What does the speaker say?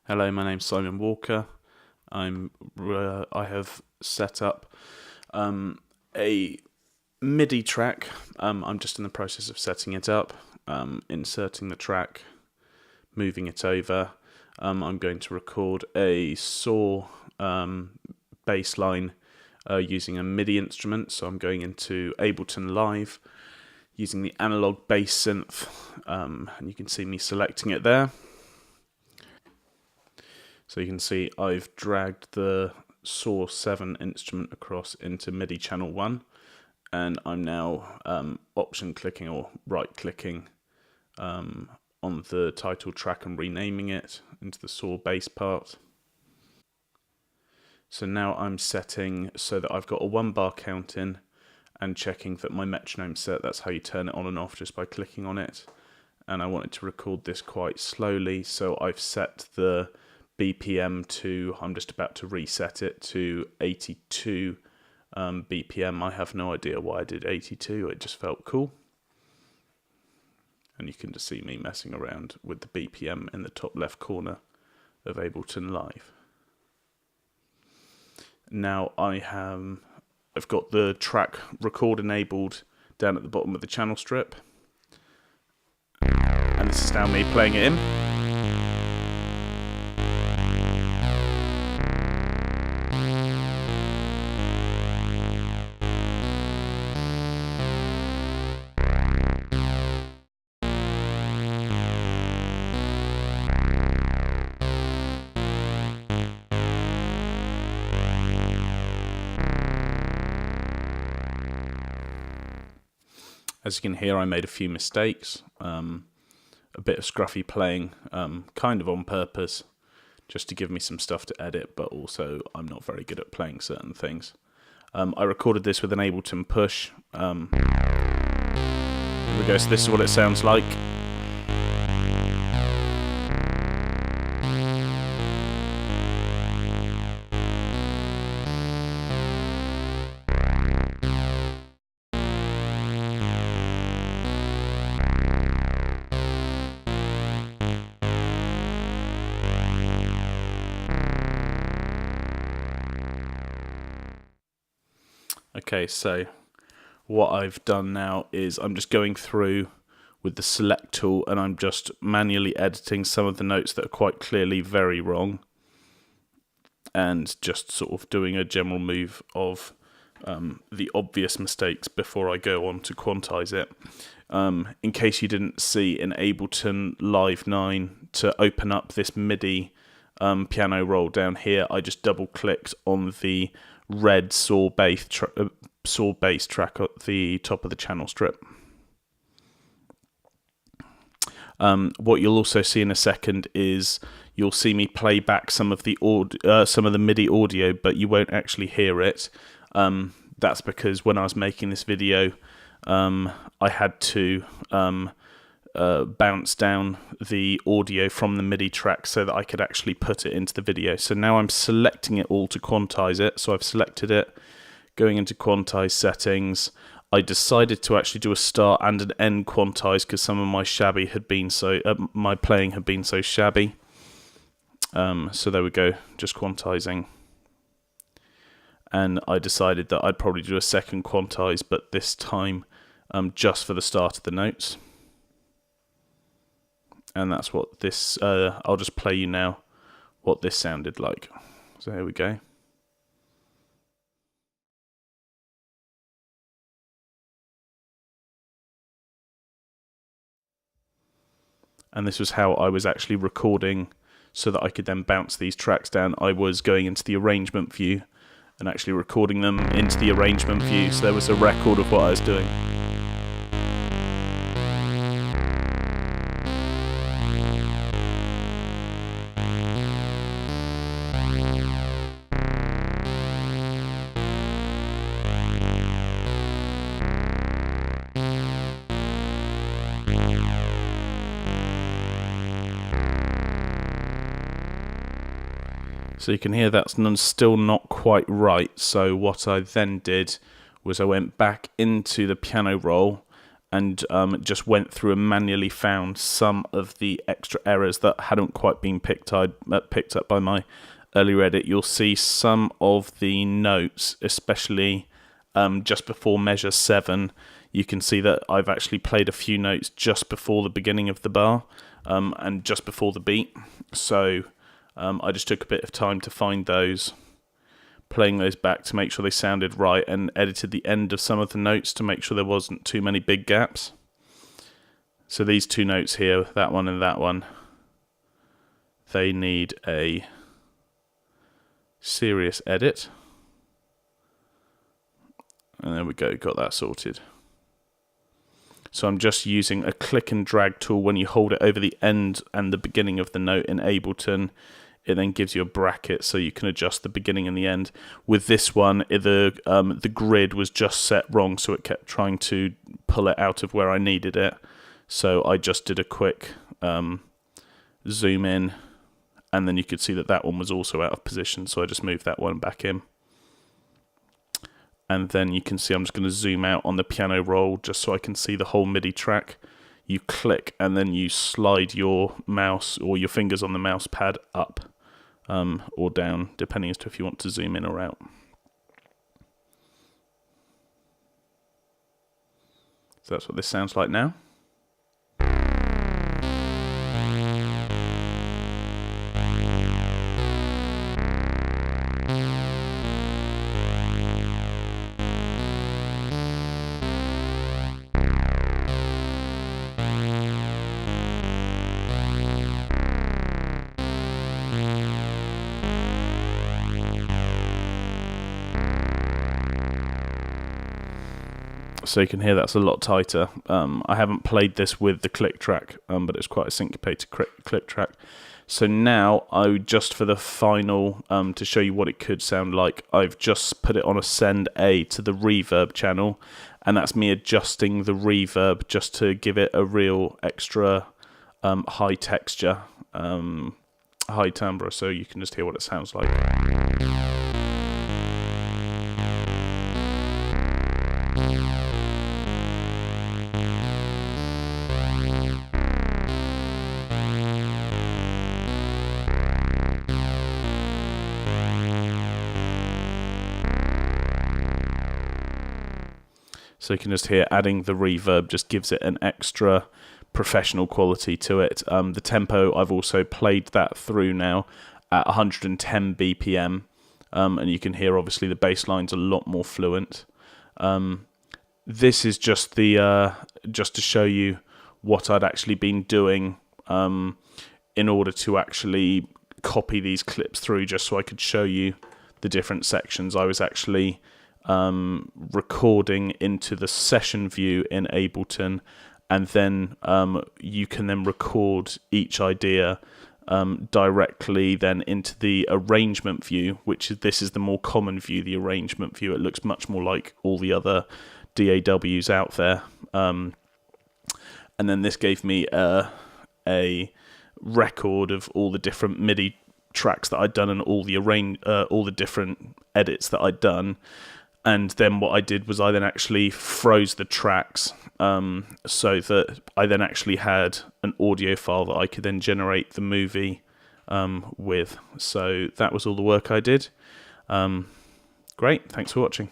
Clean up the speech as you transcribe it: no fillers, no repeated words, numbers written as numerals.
Hello, my name's Simon Walker. I have set up a MIDI track. I'm just in the process of setting it up, inserting the track, moving it over. I'm going to record a saw bass line using a MIDI instrument. So I'm going into Ableton Live using the analog bass synth, and you can see me selecting it there. So you can see I've dragged the Saw 7 instrument across into MIDI channel 1, and I'm now option clicking or right clicking on the title track and renaming it into the Saw bass part. So now I'm setting so that I've got a 1 bar count in and checking that my metronome's set. That's how you turn it on and off, just by clicking on it. And I wanted to record this quite slowly, so I've set the BPM to, I'm just about to reset it to 82 BPM. I have no idea why I did 82, it just felt cool. And you can just see me messing around with the BPM in the top left corner of Ableton Live. Now I've got the track record enabled down at the bottom of the channel strip. And this is now me playing it in. As you can hear, I made a few mistakes, a bit of scruffy playing, kind of on purpose, just to give me some stuff to edit, but also I'm not very good at playing certain things. I recorded this with an Ableton Push. Here we go, so this is what it sounds like. Okay, so what I've done now is I'm just going through with the select tool and I'm just manually editing some of the notes that are quite clearly very wrong, and just sort of doing a general move of the obvious mistakes before I go on to quantize it. In case you didn't see in Ableton Live 9, to open up this MIDI piano roll down here, I just double clicked on the red saw bass track at the top of the channel strip. What you'll also see in a second is you'll see me play back some of the MIDI audio, but you won't actually hear it. That's because when I was making this video, I had to bounce down the audio from the MIDI track so that I could actually put it into the video. So now I'm selecting it all to quantize it. So I've selected it, going into quantize settings. I decided to actually do a start and an end quantize because some of my my playing had been so shabby. So there we go, just quantizing. And I decided that I'd probably do a second quantize, but this time just for the start of the notes. And that's what this, I'll just play you now what this sounded like. So here we go. And this was how I was actually recording so that I could then bounce these tracks down. I was going into the arrangement view and actually recording them into the arrangement view, so there was a record of what I was doing. So you can hear that's still not quite right. So what I then did was I went back into the piano roll and just went through and manually found some of the extra errors that hadn't quite been picked up by my earlier edit. You'll see some of the notes, especially just before measure 7, you can see that I've actually played a few notes just before the beginning of the bar and just before the beat. So I just took a bit of time to find those, playing those back to make sure they sounded right, and edited the end of some of the notes to make sure there wasn't too many big gaps. So these 2 notes here, that one and that one, they need a serious edit. And there we go, got that sorted. So I'm just using a click and drag tool. When you hold it over the end and the beginning of the note in Ableton, it then gives you a bracket so you can adjust the beginning and the end. With this one, the grid was just set wrong, so it kept trying to pull it out of where I needed it. So I just did a quick zoom in, and then you could see that that one was also out of position, so I just moved that one back in. And then you can see I'm just going to zoom out on the piano roll just so I can see the whole MIDI track. You click and then you slide your mouse or your fingers on the mouse pad up or down, depending as to if you want to zoom in or out. So that's what this sounds like now. So you can hear that's a lot tighter. I haven't played this with the click track, but it's quite a syncopated click track. So now, just for the final, to show you what it could sound like, I've just put it on a send A to the reverb channel, and that's me adjusting the reverb just to give it a real extra high texture, high timbre, so you can just hear what it sounds like. So you can just hear adding the reverb just gives it an extra professional quality to it. The tempo, I've also played that through now at 110 BPM, and you can hear obviously the bass line's a lot more fluent. This is just just to show you what I'd actually been doing in order to actually copy these clips through, just so I could show you the different sections. I was actually recording into the session view in Ableton, and then you can then record each idea directly then into the arrangement view, this is the more common view, the arrangement view. It looks much more like all the other DAWs out there. And then this gave me a record of all the different MIDI tracks that I'd done and all the different edits that I'd done. And then what I did was I then actually froze the tracks so that I then actually had an audio file that I could then generate the movie with. So that was all the work I did. Great, thanks for watching.